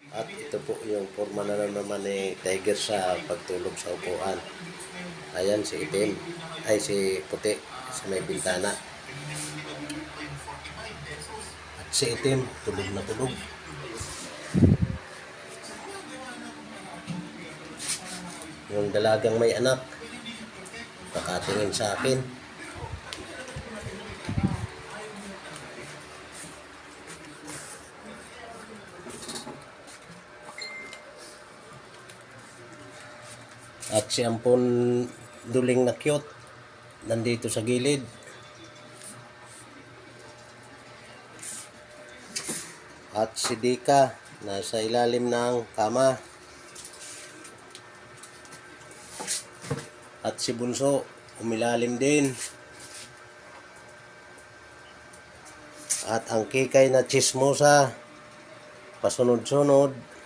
At ito po yung forma na naman ni Tiger sa pagtulog sa upuan. Ayan si itim, ay si puti sa may bintana. At si itim, tulog na tulog. Yung dalagang may anak, nakatingin sa akin. At si ampon duling na cute, nandito sa gilid. At si Dika, nasa ilalim ng kama. At si Bunso, umilalim din. At ang kikay na chismosa, pasunod-sunod.